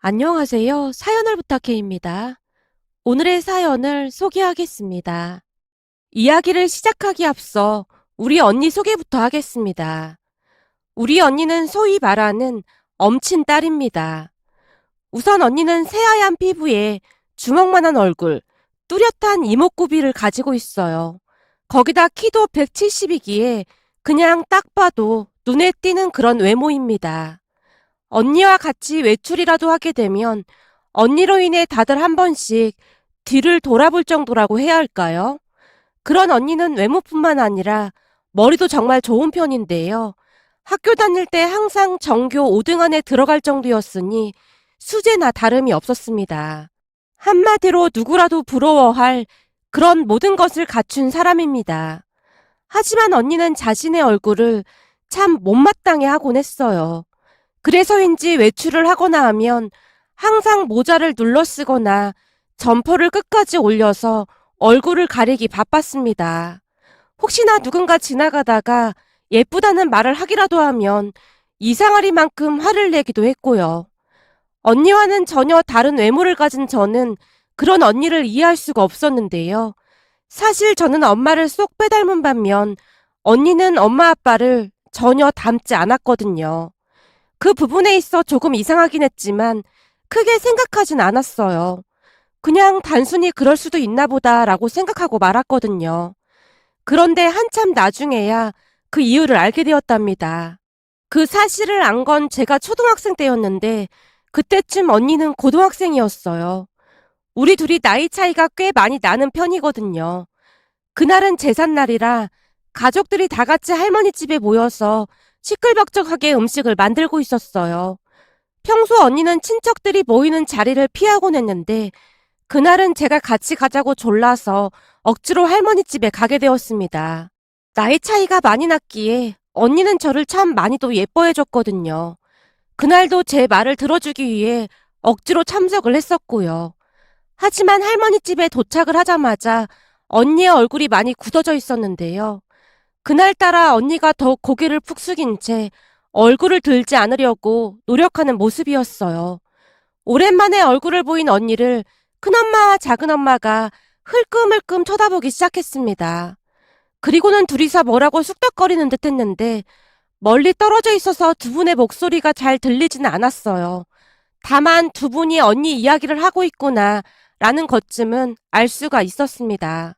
안녕하세요. 사연을 부탁해입니다. 오늘의 사연을 소개하겠습니다. 이야기를 시작하기 앞서 우리 언니 소개부터 하겠습니다. 우리 언니는 소위 말하는 엄친 딸입니다. 우선 언니는 새하얀 피부에 주먹만한 얼굴, 뚜렷한 이목구비를 가지고 있어요. 거기다 키도 170이기에 그냥 딱 봐도 눈에 띄는 그런 외모입니다. 언니와 같이 외출이라도 하게 되면 언니로 인해 다들 한 번씩 뒤를 돌아볼 정도라고 해야 할까요? 그런 언니는 외모뿐만 아니라 머리도 정말 좋은 편인데요. 학교 다닐 때 항상 전교 5등 안에 들어갈 정도였으니 수제나 다름이 없었습니다. 한마디로 누구라도 부러워할 그런 모든 것을 갖춘 사람입니다. 하지만 언니는 자신의 얼굴을 참 못마땅해 하곤 했어요. 그래서인지 외출을 하거나 하면 항상 모자를 눌러 쓰거나 점퍼를 끝까지 올려서 얼굴을 가리기 바빴습니다. 혹시나 누군가 지나가다가 예쁘다는 말을 하기라도 하면 이상하리만큼 화를 내기도 했고요. 언니와는 전혀 다른 외모를 가진 저는 그런 언니를 이해할 수가 없었는데요. 사실 저는 엄마를 쏙 빼닮은 반면 언니는 엄마 아빠를 전혀 닮지 않았거든요. 그 부분에 있어 조금 이상하긴 했지만 크게 생각하진 않았어요. 그냥 단순히 그럴 수도 있나 보다라고 생각하고 말았거든요. 그런데 한참 나중에야 그 이유를 알게 되었답니다. 그 사실을 안 건 제가 초등학생 때였는데 그때쯤 언니는 고등학생이었어요. 우리 둘이 나이 차이가 꽤 많이 나는 편이거든요. 그날은 제삿날이라 가족들이 다 같이 할머니 집에 모여서 시끌벅적하게 음식을 만들고 있었어요. 평소 언니는 친척들이 모이는 자리를 피하곤 했는데 그날은 제가 같이 가자고 졸라서 억지로 할머니 집에 가게 되었습니다. 나이 차이가 많이 났기에 언니는 저를 참 많이도 예뻐해줬거든요. 그날도 제 말을 들어주기 위해 억지로 참석을 했었고요. 하지만 할머니 집에 도착을 하자마자 언니의 얼굴이 많이 굳어져 있었는데요. 그날따라 언니가 더욱 고개를 푹 숙인 채 얼굴을 들지 않으려고 노력하는 모습이었어요. 오랜만에 얼굴을 보인 언니를 큰엄마와 작은엄마가 흘끔흘끔 쳐다보기 시작했습니다. 그리고는 둘이서 뭐라고 쑥덕거리는 듯 했는데 멀리 떨어져 있어서 두 분의 목소리가 잘 들리지는 않았어요. 다만 두 분이 언니 이야기를 하고 있구나 라는 것쯤은 알 수가 있었습니다.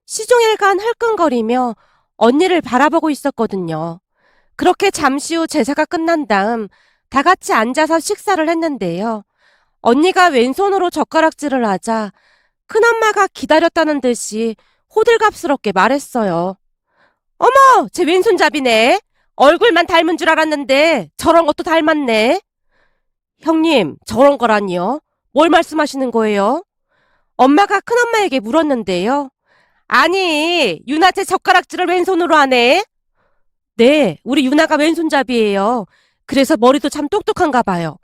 시종일관 흘끔거리며 언니를 바라보고 있었거든요. 그렇게 잠시 후 제사가 끝난 다음 다 같이 앉아서 식사를 했는데요. 언니가 왼손으로 젓가락질을 하자 큰엄마가 기다렸다는 듯이 호들갑스럽게 말했어요. 어머, 제 왼손잡이네. 얼굴만 닮은 줄 알았는데 저런 것도 닮았네. 형님, 저런 거라니요? 뭘 말씀하시는 거예요? 엄마가 큰엄마에게 물었는데요. 아니, 유나 제 젓가락질을 왼손으로 하네. 네, 우리 유나가 왼손잡이예요. 그래서 머리도 참 똑똑한가 봐요.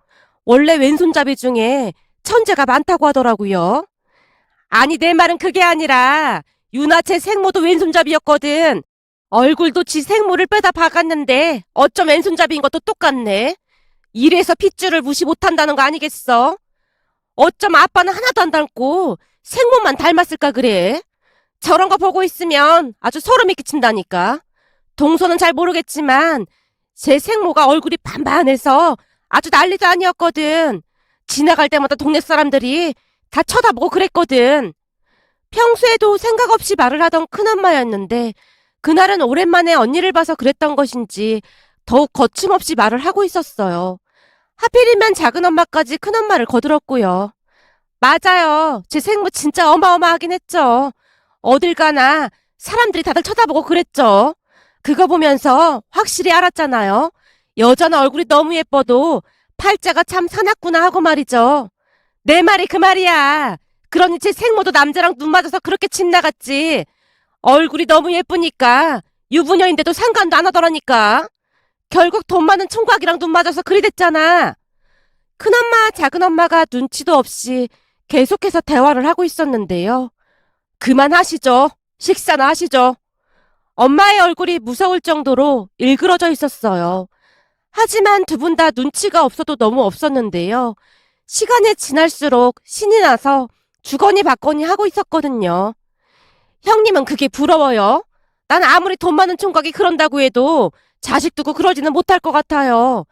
원래 왼손잡이 중에 천재가 많다고 하더라고요. 아니, 내 말은 그게 아니라 유나 제 생모도 왼손잡이였거든. 얼굴도 지 생모를 빼다 박았는데 어쩜 왼손잡이인 것도 똑같네. 이래서 핏줄을 무시 못한다는 거 아니겠어? 어쩜 아빠는 하나도 안 닮고 생모만 닮았을까 그래? 저런 거 보고 있으면 아주 소름이 끼친다니까. 동서는 잘 모르겠지만 제 생모가 얼굴이 반반해서 아주 난리도 아니었거든. 지나갈 때마다 동네 사람들이 다 쳐다보고 그랬거든. 평소에도 생각 없이 말을 하던 큰엄마였는데 그날은 오랜만에 언니를 봐서 그랬던 것인지 더욱 거침없이 말을 하고 있었어요. 하필이면 작은엄마까지 큰엄마를 거들었고요. 맞아요. 제 생모 진짜 어마어마하긴 했죠. 어딜 가나 사람들이 다들 쳐다보고 그랬죠. 그거 보면서 확실히 알았잖아요. 여자는 얼굴이 너무 예뻐도 팔자가 참 사납구나 하고 말이죠. 내 말이 그 말이야. 그러니 제 생모도 남자랑 눈 맞아서 그렇게 집 나갔지. 얼굴이 너무 예쁘니까 유부녀인데도 상관도 안 하더라니까. 결국 돈 많은 총각이랑 눈 맞아서 그리 됐잖아. 큰엄마, 작은엄마가 눈치도 없이 계속해서 대화를 하고 있었는데요. 그만하시죠. 식사나 하시죠. 엄마의 얼굴이 무서울 정도로 일그러져 있었어요. 하지만 두 분 다 눈치가 없어도 너무 없었는데요. 시간이 지날수록 신이 나서 주거니 받거니 하고 있었거든요. 형님은 그게 부러워요. 난 아무리 돈 많은 총각이 그런다고 해도 자식 두고 그러지는 못할 것 같아요.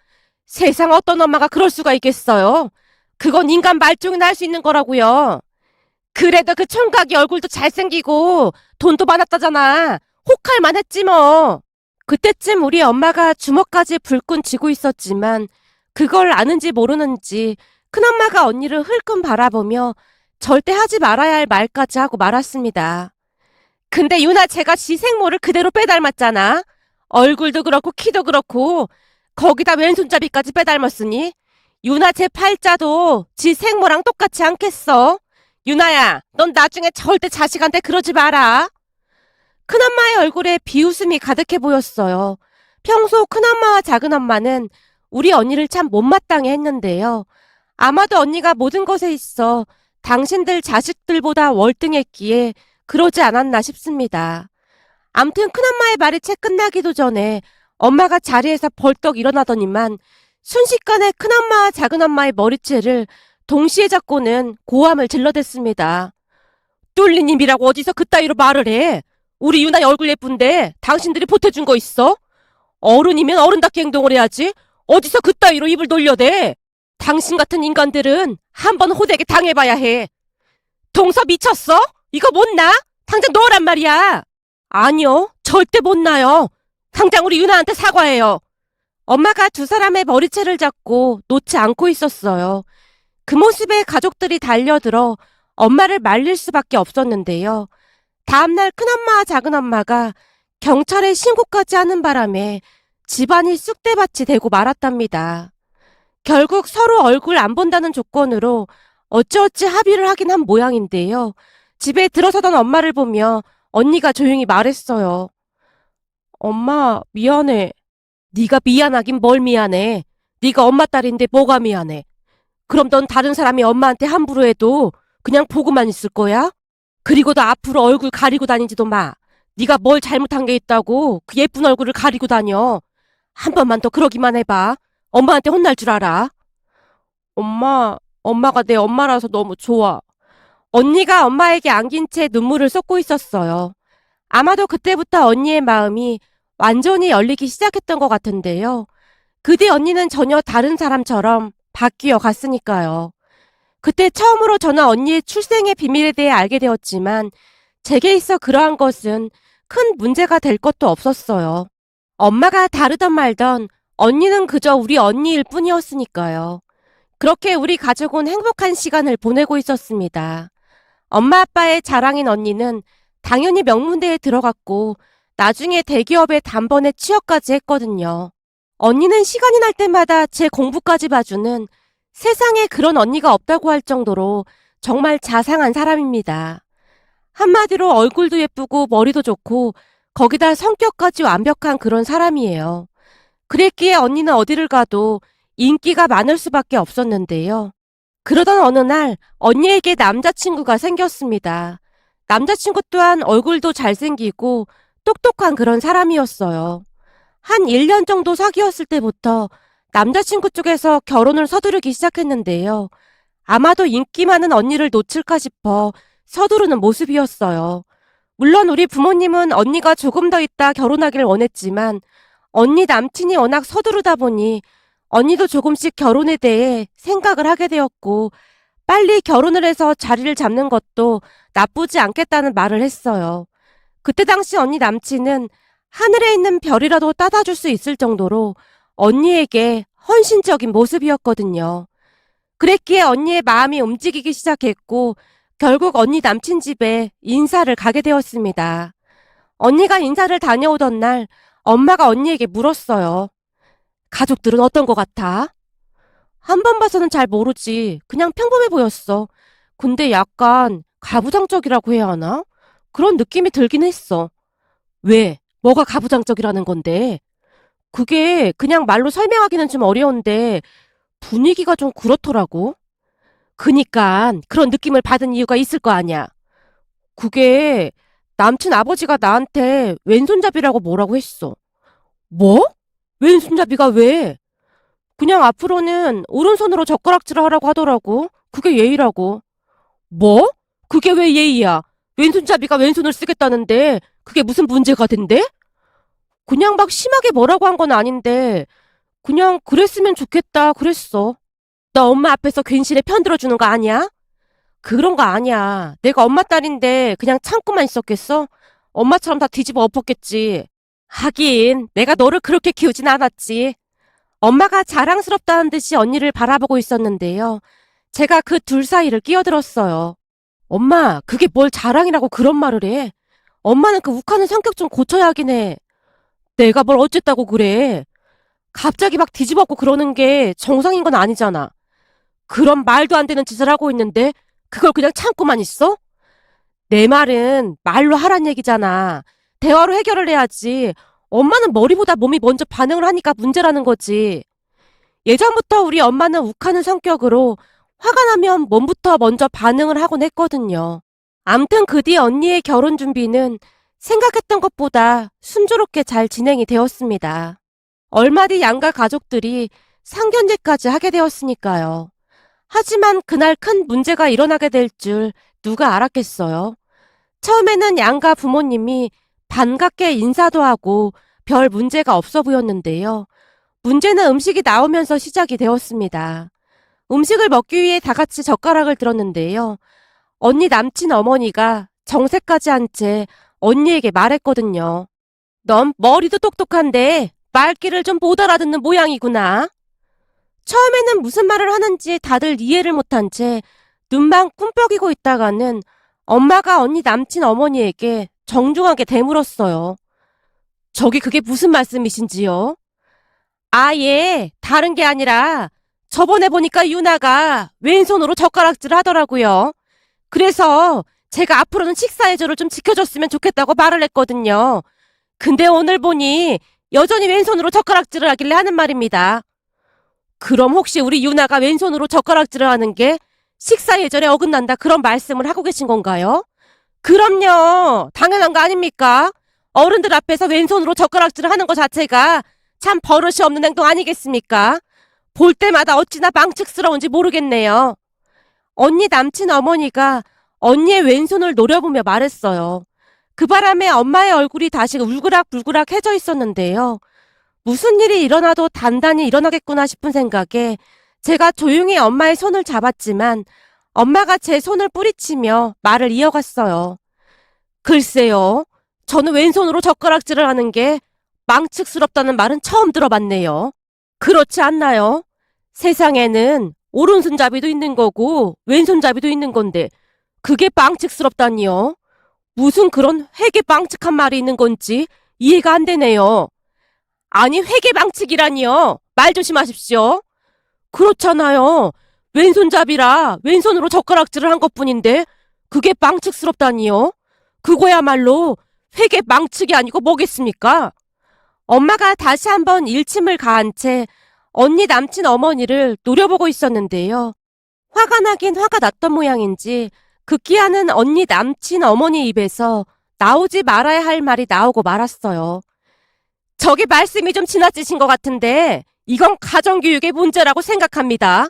세상 어떤 엄마가 그럴 수가 있겠어요? 그건 인간 말종이나 할 수 있는 거라고요. 그래도 그 총각이 얼굴도 잘생기고 돈도 많았다잖아. 혹할만 했지 뭐. 그때쯤 우리 엄마가 주먹까지 불끈 쥐고 있었지만 그걸 아는지 모르는지 큰엄마가 언니를 흘끔 바라보며 절대 하지 말아야 할 말까지 하고 말았습니다. 근데 유나 제가 지 생모를 그대로 빼닮았잖아. 얼굴도 그렇고 키도 그렇고 거기다 왼손잡이까지 빼닮았으니 유나 제 팔자도 지 생모랑 똑같지 않겠어? 유나야, 넌 나중에 절대 자식한테 그러지 마라. 큰엄마의 얼굴에 비웃음이 가득해 보였어요. 평소 큰엄마와 작은엄마는 우리 언니를 참 못마땅해 했는데요. 아마도 언니가 모든 것에 있어 당신들 자식들보다 월등했기에 그러지 않았나 싶습니다. 암튼 큰엄마의 말이 채 끝나기도 전에 엄마가 자리에서 벌떡 일어나더니만 순식간에 큰엄마와 작은엄마의 머리채를 동시에 잡고는 고함을 질러댔습니다. 뚫린 입이라고 어디서 그따위로 말을 해? 우리 유나 얼굴 예쁜데 당신들이 보태준 거 있어? 어른이면 어른답게 행동을 해야지. 어디서 그따위로 입을 놀려대? 당신 같은 인간들은 한번 호되게 당해봐야 해. 동서 미쳤어? 이거 못 나? 당장 놓으란 말이야. 아니요, 절대 못 나요. 당장 우리 유나한테 사과해요. 엄마가 두 사람의 머리채를 잡고 놓지 않고 있었어요. 그 모습에 가족들이 달려들어 엄마를 말릴 수밖에 없었는데요. 다음날 큰엄마와 작은엄마가 경찰에 신고까지 하는 바람에 집안이 쑥대밭이 되고 말았답니다. 결국 서로 얼굴 안 본다는 조건으로 어찌어찌 합의를 하긴 한 모양인데요. 집에 들어서던 엄마를 보며 언니가 조용히 말했어요. 엄마, 미안해. 네가 미안하긴 뭘 미안해. 네가 엄마 딸인데 뭐가 미안해. 그럼 넌 다른 사람이 엄마한테 함부로 해도 그냥 보고만 있을 거야? 그리고도 앞으로 얼굴 가리고 다니지도 마. 네가 뭘 잘못한 게 있다고 그 예쁜 얼굴을 가리고 다녀. 한 번만 더 그러기만 해봐. 엄마한테 혼날 줄 알아. 엄마가 내 엄마라서 너무 좋아. 언니가 엄마에게 안긴 채 눈물을 쏟고 있었어요. 아마도 그때부터 언니의 마음이 완전히 열리기 시작했던 것 같은데요. 그 뒤 언니는 전혀 다른 사람처럼 바뀌어 갔으니까요. 그때 처음으로 저는 언니의 출생의 비밀에 대해 알게 되었지만 제게 있어 그러한 것은 큰 문제가 될 것도 없었어요. 엄마가 다르던 말던 언니는 그저 우리 언니일 뿐이었으니까요. 그렇게 우리 가족은 행복한 시간을 보내고 있었습니다. 엄마 아빠의 자랑인 언니는 당연히 명문대에 들어갔고 나중에 대기업의 단번에 취업까지 했거든요. 언니는 시간이 날 때마다 제 공부까지 봐주는 세상에 그런 언니가 없다고 할 정도로 정말 자상한 사람입니다. 한마디로 얼굴도 예쁘고 머리도 좋고 거기다 성격까지 완벽한 그런 사람이에요. 그랬기에 언니는 어디를 가도 인기가 많을 수밖에 없었는데요. 그러던 어느 날 언니에게 남자친구가 생겼습니다. 남자친구 또한 얼굴도 잘생기고 똑똑한 그런 사람이었어요. 한 1년 정도 사귀었을 때부터 남자친구 쪽에서 결혼을 서두르기 시작했는데요. 아마도 인기 많은 언니를 놓칠까 싶어 서두르는 모습이었어요. 물론 우리 부모님은 언니가 조금 더 있다 결혼하기를 원했지만 언니 남친이 워낙 서두르다 보니 언니도 조금씩 결혼에 대해 생각을 하게 되었고 빨리 결혼을 해서 자리를 잡는 것도 나쁘지 않겠다는 말을 했어요. 그때 당시 언니 남친은 하늘에 있는 별이라도 따다 줄 수 있을 정도로 언니에게 헌신적인 모습이었거든요. 그랬기에 언니의 마음이 움직이기 시작했고 결국 언니 남친 집에 인사를 가게 되었습니다. 언니가 인사를 다녀오던 날 엄마가 언니에게 물었어요. 가족들은 어떤 것 같아? 한 번 봐서는 잘 모르지. 그냥 평범해 보였어. 근데 약간 가부장적이라고 해야 하나? 그런 느낌이 들긴 했어. 왜? 뭐가 가부장적이라는 건데? 그게 그냥 말로 설명하기는 좀 어려운데 분위기가 좀 그렇더라고. 그니까 그런 느낌을 받은 이유가 있을 거 아니야. 그게 남친 아버지가 나한테 왼손잡이라고 뭐라고 했어. 뭐? 왼손잡이가 왜? 그냥 앞으로는 오른손으로 젓가락질을 하라고 하더라고. 그게 예의라고. 뭐? 그게 왜 예의야? 왼손잡이가 왼손을 쓰겠다는데 그게 무슨 문제가 된대? 그냥 막 심하게 뭐라고 한 건 아닌데 그냥 그랬으면 좋겠다 그랬어. 너 엄마 앞에서 괜시레 편들어주는 거 아니야? 그런 거 아니야. 내가 엄마 딸인데 그냥 참고만 있었겠어? 엄마처럼 다 뒤집어 엎었겠지. 하긴 내가 너를 그렇게 키우진 않았지. 엄마가 자랑스럽다는 듯이 언니를 바라보고 있었는데요. 제가 그 둘 사이를 끼어들었어요. 엄마, 그게 뭘 자랑이라고 그런 말을 해. 엄마는 그 욱하는 성격 좀 고쳐야 하긴 해. 내가 뭘 어쨌다고 그래. 갑자기 막 뒤집어엎고 그러는 게 정상인 건 아니잖아. 그런 말도 안 되는 짓을 하고 있는데 그걸 그냥 참고만 있어? 내 말은 말로 하란 얘기잖아. 대화로 해결을 해야지. 엄마는 머리보다 몸이 먼저 반응을 하니까 문제라는 거지. 예전부터 우리 엄마는 욱하는 성격으로 화가 나면 몸부터 먼저 반응을 하곤 했거든요. 암튼 그 뒤 언니의 결혼 준비는 생각했던 것보다 순조롭게 잘 진행이 되었습니다. 얼마 뒤 양가 가족들이 상견례까지 하게 되었으니까요. 하지만 그날 큰 문제가 일어나게 될 줄 누가 알았겠어요. 처음에는 양가 부모님이 반갑게 인사도 하고 별 문제가 없어 보였는데요. 문제는 음식이 나오면서 시작이 되었습니다. 음식을 먹기 위해 다 같이 젓가락을 들었는데요. 언니 남친 어머니가 정색까지 한 채 언니에게 말했거든요. 넌 머리도 똑똑한데 말귀를 좀 못 알아듣는 모양이구나. 처음에는 무슨 말을 하는지 다들 이해를 못한 채 눈만 꿈뻑이고 있다가는 엄마가 언니 남친 어머니에게 정중하게 되물었어요. 저기 그게 무슨 말씀이신지요? 아, 예, 다른 게 아니라 저번에 보니까 유나가 왼손으로 젓가락질을 하더라고요. 그래서 제가 앞으로는 식사 예절을 좀 지켜줬으면 좋겠다고 말을 했거든요. 근데 오늘 보니 여전히 왼손으로 젓가락질을 하길래 하는 말입니다. 그럼 혹시 우리 유나가 왼손으로 젓가락질을 하는 게 식사 예절에 어긋난다 그런 말씀을 하고 계신 건가요? 그럼요. 당연한 거 아닙니까? 어른들 앞에서 왼손으로 젓가락질을 하는 것 자체가 참 버릇이 없는 행동 아니겠습니까? 볼 때마다 어찌나 망측스러운지 모르겠네요. 언니 남친 어머니가 언니의 왼손을 노려보며 말했어요. 그 바람에 엄마의 얼굴이 다시 울그락불그락해져 있었는데요. 무슨 일이 일어나도 단단히 일어나겠구나 싶은 생각에 제가 조용히 엄마의 손을 잡았지만 엄마가 제 손을 뿌리치며 말을 이어갔어요. 글쎄요. 저는 왼손으로 젓가락질을 하는 게 망측스럽다는 말은 처음 들어봤네요. 그렇지 않나요? 세상에는 오른손잡이도 있는 거고 왼손잡이도 있는 건데 그게 망측스럽다니요? 무슨 그런 회계망측한 말이 있는 건지 이해가 안 되네요. 아니 회계망측이라니요. 말 조심하십시오. 그렇잖아요. 왼손잡이라 왼손으로 젓가락질을 한 것뿐인데 그게 망측스럽다니요. 그거야말로 회계망측이 아니고 뭐겠습니까? 엄마가 다시 한번 일침을 가한 채 언니 남친 어머니를 노려보고 있었는데요. 화가 나긴 화가 났던 모양인지 급기야는 언니 남친 어머니 입에서 나오지 말아야 할 말이 나오고 말았어요. 저기 말씀이 좀 지나치신 것 같은데 이건 가정교육의 문제라고 생각합니다.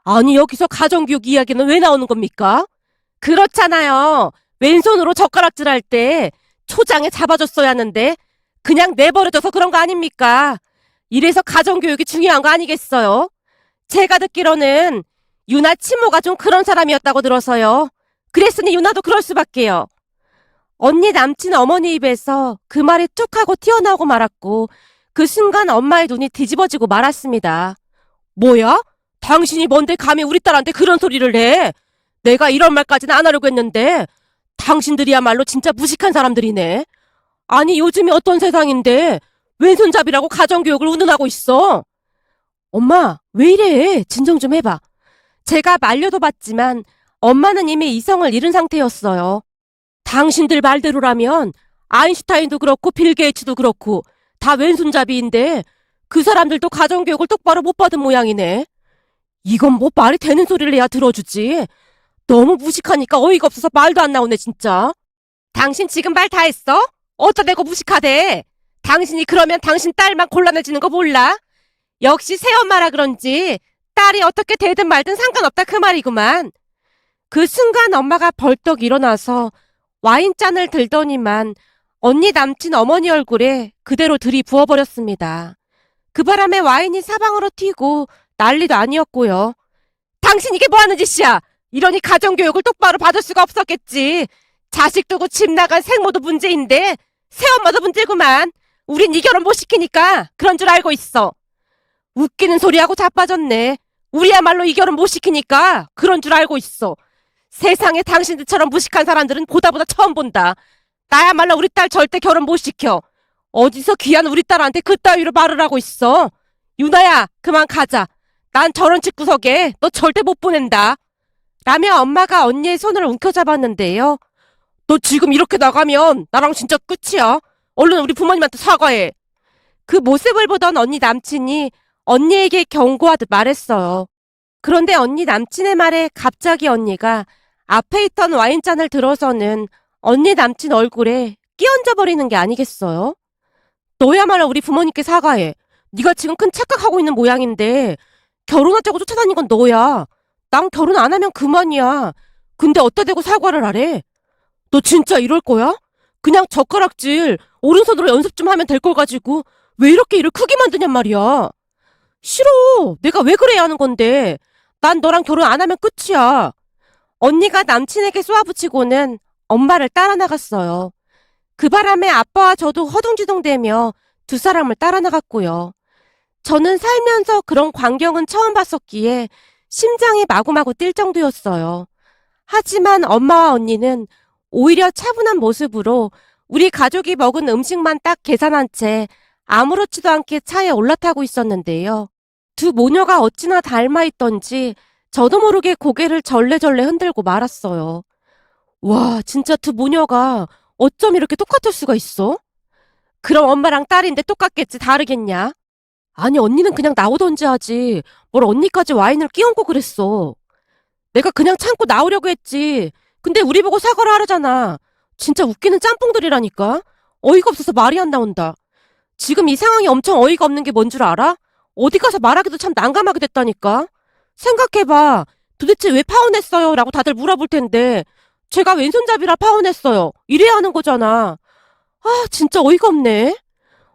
아니 여기서 가정교육 이야기는 왜 나오는 겁니까? 그렇잖아요. 왼손으로 젓가락질할 때 초장에 잡아줬어야 하는데 그냥 내버려둬서 그런 거 아닙니까? 이래서 가정교육이 중요한 거 아니겠어요? 제가 듣기로는 유나 친모가 좀 그런 사람이었다고 들어서요. 그랬으니 유나도 그럴 수밖에요. 언니 남친 어머니 입에서 그 말이 툭 하고 튀어나오고 말았고 그 순간 엄마의 눈이 뒤집어지고 말았습니다. 뭐야? 당신이 뭔데 감히 우리 딸한테 그런 소리를 해? 내가 이런 말까지는 안 하려고 했는데 당신들이야말로 진짜 무식한 사람들이네. 아니 요즘이 어떤 세상인데 왼손잡이라고 가정교육을 운운하고 있어. 엄마 왜 이래? 진정 좀 해봐. 제가 말려도 봤지만 엄마는 이미 이성을 잃은 상태였어요. 당신들 말대로라면 아인슈타인도 그렇고 빌 게이츠도 그렇고 다 왼손잡이인데 그 사람들도 가정교육을 똑바로 못 받은 모양이네. 이건 뭐 말이 되는 소리를 해야 들어주지. 너무 무식하니까 어이가 없어서 말도 안 나오네 진짜. 당신 지금 말 다 했어? 어디다 대고 무식하대. 당신이 그러면 당신 딸만 곤란해지는 거 몰라? 역시 새엄마라 그런지 딸이 어떻게 되든 말든 상관없다 그 말이구만. 그 순간 엄마가 벌떡 일어나서 와인잔을 들더니만 언니 남친 어머니 얼굴에 그대로 들이부어버렸습니다. 그 바람에 와인이 사방으로 튀고 난리도 아니었고요. 당신 이게 뭐하는 짓이야? 이러니 가정교육을 똑바로 받을 수가 없었겠지. 자식 두고 집 나간 생모도 문제인데 새엄마도 문제구만. 우린 이 결혼 못 시키니까 그런 줄 알고 있어. 웃기는 소리하고 자빠졌네. 우리야말로 이 결혼 못 시키니까 그런 줄 알고 있어. 세상에 당신들처럼 무식한 사람들은 보다 처음 본다. 나야말로 우리 딸 절대 결혼 못 시켜. 어디서 귀한 우리 딸한테 그따위로 말을 하고 있어. 유나야, 그만 가자. 난 저런 집구석에 너 절대 못 보낸다. 라며 엄마가 언니의 손을 움켜잡았는데요. 너 지금 이렇게 나가면 나랑 진짜 끝이야. 얼른 우리 부모님한테 사과해. 그 모습을 보던 언니 남친이 언니에게 경고하듯 말했어요. 그런데 언니 남친의 말에 갑자기 언니가 앞에 있던 와인잔을 들어서는 언니 남친 얼굴에 끼얹어버리는 게 아니겠어요? 너야말로 우리 부모님께 사과해. 네가 지금 큰 착각하고 있는 모양인데 결혼하자고 쫓아다닌 건 너야. 난 결혼 안 하면 그만이야. 근데 어디다 대고 사과를 하래? 너 진짜 이럴 거야? 그냥 젓가락질 오른손으로 연습 좀 하면 될 걸 가지고 왜 이렇게 일을 크게 만드냔 말이야. 싫어. 내가 왜 그래야 하는 건데. 난 너랑 결혼 안 하면 끝이야. 언니가 남친에게 쏘아붙이고는 엄마를 따라 나갔어요. 그 바람에 아빠와 저도 허둥지둥대며 두 사람을 따라 나갔고요. 저는 살면서 그런 광경은 처음 봤었기에 심장이 마구마구 뛸 정도였어요. 하지만 엄마와 언니는 오히려 차분한 모습으로 우리 가족이 먹은 음식만 딱 계산한 채 아무렇지도 않게 차에 올라타고 있었는데요. 두 모녀가 어찌나 닮아있던지 저도 모르게 고개를 절레절레 흔들고 말았어요. 와, 진짜 두 모녀가 어쩜 이렇게 똑같을 수가 있어? 그럼 엄마랑 딸인데 똑같겠지 다르겠냐? 아니 언니는 그냥 나오던지 하지 뭘 언니까지 와인을 끼얹고 그랬어. 내가 그냥 참고 나오려고 했지. 근데 우리 보고 사과를 하라잖아. 진짜 웃기는 짬뽕들이라니까. 어이가 없어서 말이 안 나온다. 지금 이 상황이 엄청 어이가 없는 게 뭔 줄 알아? 어디 가서 말하기도 참 난감하게 됐다니까. 생각해봐. 도대체 왜 파혼했어요? 라고 다들 물어볼 텐데 제가 왼손잡이라 파혼했어요. 이래야 하는 거잖아. 아, 진짜 어이가 없네.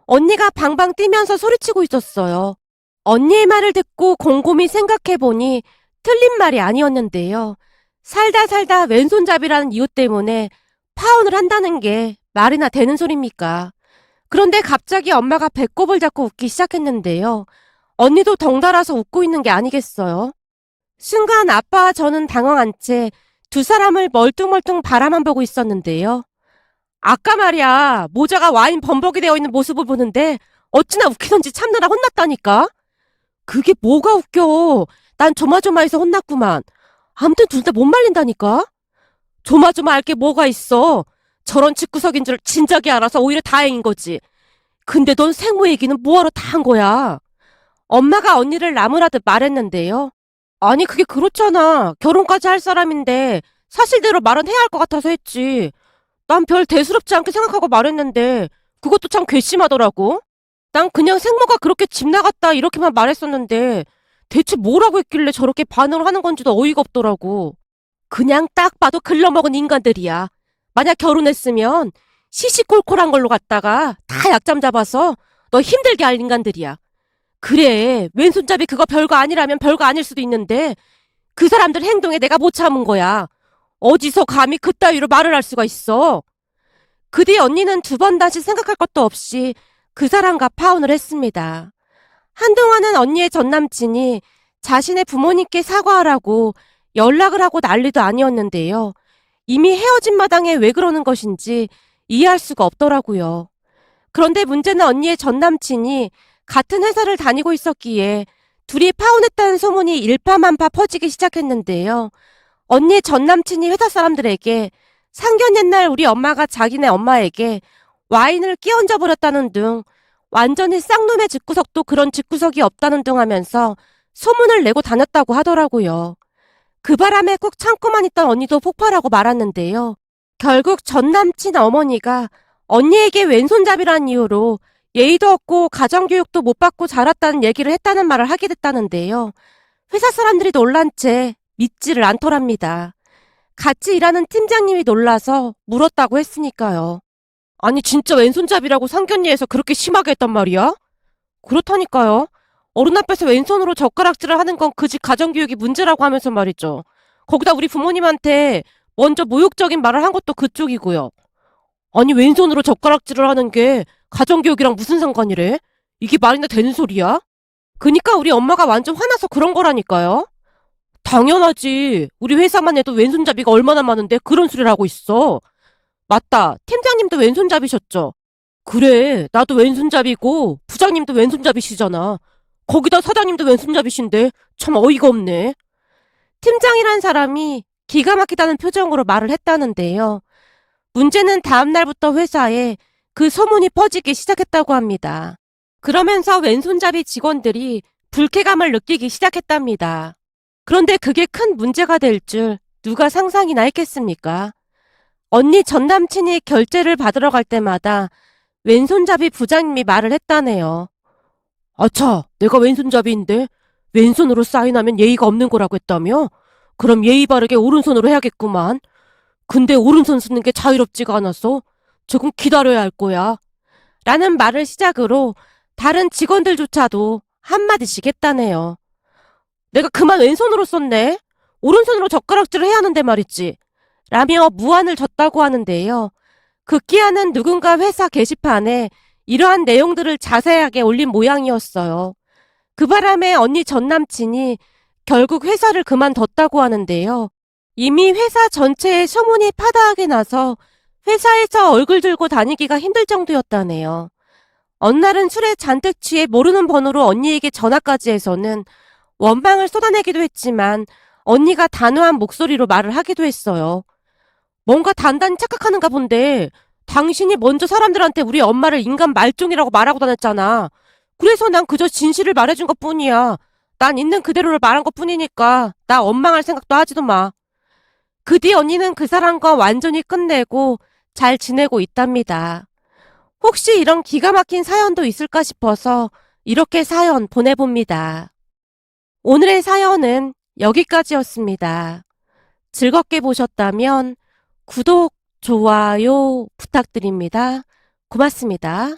언니가 방방 뛰면서 소리치고 있었어요. 언니의 말을 듣고 곰곰이 생각해보니 틀린 말이 아니었는데요. 살다 살다 왼손잡이라는 이유 때문에 파혼을 한다는 게 말이나 되는 소리입니까? 그런데 갑자기 엄마가 배꼽을 잡고 웃기 시작했는데요. 언니도 덩달아서 웃고 있는 게 아니겠어요? 순간 아빠와 저는 당황한 채 두 사람을 멀뚱멀뚱 바라만 보고 있었는데요. 아까 말이야 모자가 와인 범벅이 되어 있는 모습을 보는데 어찌나 웃기던지 참느라 혼났다니까. 그게 뭐가 웃겨. 난 조마조마해서 혼났구만. 아무튼 둘 다 못 말린다니까. 조마조마할 게 뭐가 있어. 저런 집구석인 줄 진작에 알아서 오히려 다행인 거지. 근데 넌 생모 얘기는 뭐하러 다 한 거야. 엄마가 언니를 나무라듯 말했는데요. 아니 그게 그렇잖아. 결혼까지 할 사람인데 사실대로 말은 해야 할 것 같아서 했지. 난 별 대수롭지 않게 생각하고 말했는데 그것도 참 괘씸하더라고. 난 그냥 생모가 그렇게 집 나갔다 이렇게만 말했었는데 대체 뭐라고 했길래 저렇게 반응을 하는 건지도 어이가 없더라고. 그냥 딱 봐도 글러먹은 인간들이야. 만약 결혼했으면 시시콜콜한 걸로 갔다가 다 약점 잡아서 너 힘들게 할 인간들이야. 그래, 왼손잡이 그거 별거 아니라면 별거 아닐 수도 있는데 그 사람들 행동에 내가 못 참은 거야. 어디서 감히 그따위로 말을 할 수가 있어. 그 뒤 언니는 두 번 다시 생각할 것도 없이 그 사람과 파혼을 했습니다. 한동안은 언니의 전남친이 자신의 부모님께 사과하라고 연락을 하고 난리도 아니었는데요. 이미 헤어진 마당에 왜 그러는 것인지 이해할 수가 없더라고요. 그런데 문제는 언니의 전남친이 같은 회사를 다니고 있었기에 둘이 파혼했다는 소문이 일파만파 퍼지기 시작했는데요. 언니의 전남친이 회사 사람들에게 상견 옛날 우리 엄마가 자기네 엄마에게 와인을 끼얹어 버렸다는 등 완전히 쌍놈의 집구석도 그런 집구석이 없다는 등 하면서 소문을 내고 다녔다고 하더라고요. 그 바람에 꾹 참고만 있던 언니도 폭발하고 말았는데요. 결국 전남친 어머니가 언니에게 왼손잡이란 이유로 예의도 없고 가정교육도 못 받고 자랐다는 얘기를 했다는 말을 하게 됐다는데요. 회사 사람들이 놀란 채 믿지를 않더랍니다. 같이 일하는 팀장님이 놀라서 물었다고 했으니까요. 아니 진짜 왼손잡이라고 상견례에서 그렇게 심하게 했단 말이야? 그렇다니까요. 어른 앞에서 왼손으로 젓가락질을 하는 건 그 집 가정교육이 문제라고 하면서 말이죠. 거기다 우리 부모님한테 먼저 모욕적인 말을 한 것도 그쪽이고요. 아니 왼손으로 젓가락질을 하는 게 가정교육이랑 무슨 상관이래? 이게 말이나 되는 소리야? 그니까 우리 엄마가 완전 화나서 그런 거라니까요. 당연하지. 우리 회사만 해도 왼손잡이가 얼마나 많은데 그런 소리를 하고 있어. 맞다. 팀장님도 왼손잡이셨죠? 그래. 나도 왼손잡이고 부장님도 왼손잡이시잖아. 거기다 사장님도 왼손잡이신데 참 어이가 없네. 팀장이란 사람이 기가 막히다는 표정으로 말을 했다는데요. 문제는 다음 날부터 회사에 그 소문이 퍼지기 시작했다고 합니다. 그러면서 왼손잡이 직원들이 불쾌감을 느끼기 시작했답니다. 그런데 그게 큰 문제가 될 줄 누가 상상이나 했겠습니까? 언니 전 남친이 결제를 받으러 갈 때마다 왼손잡이 부장님이 말을 했다네요. 아차, 내가 왼손잡이인데 왼손으로 사인하면 예의가 없는 거라고 했다며? 그럼 예의 바르게 오른손으로 해야겠구만. 근데 오른손 쓰는 게 자유롭지가 않아서 조금 기다려야 할 거야. 라는 말을 시작으로 다른 직원들조차도 한마디씩 했다네요. 내가 그만 왼손으로 썼네. 오른손으로 젓가락질을 해야 하는데 말이지. 라며 무안을 졌다고 하는데요. 급기야는 누군가 회사 게시판에 이러한 내용들을 자세하게 올린 모양이었어요. 그 바람에 언니 전 남친이 결국 회사를 그만뒀다고 하는데요. 이미 회사 전체에 소문이 파다하게 나서 회사에서 얼굴 들고 다니기가 힘들 정도였다네요. 어느 날은 술에 잔뜩 취해 모르는 번호로 언니에게 전화까지 해서는 원망을 쏟아내기도 했지만 언니가 단호한 목소리로 말을 하기도 했어요. 뭔가 단단히 착각하는가 본데 당신이 먼저 사람들한테 우리 엄마를 인간 말종이라고 말하고 다녔잖아. 그래서 난 그저 진실을 말해준 것뿐이야. 난 있는 그대로를 말한 것뿐이니까 나 원망할 생각도 하지도 마. 그 뒤 언니는 그 사람과 완전히 끝내고 잘 지내고 있답니다. 혹시 이런 기가 막힌 사연도 있을까 싶어서 이렇게 사연 보내봅니다. 오늘의 사연은 여기까지였습니다. 즐겁게 보셨다면 구독, 좋아요 부탁드립니다. 고맙습니다.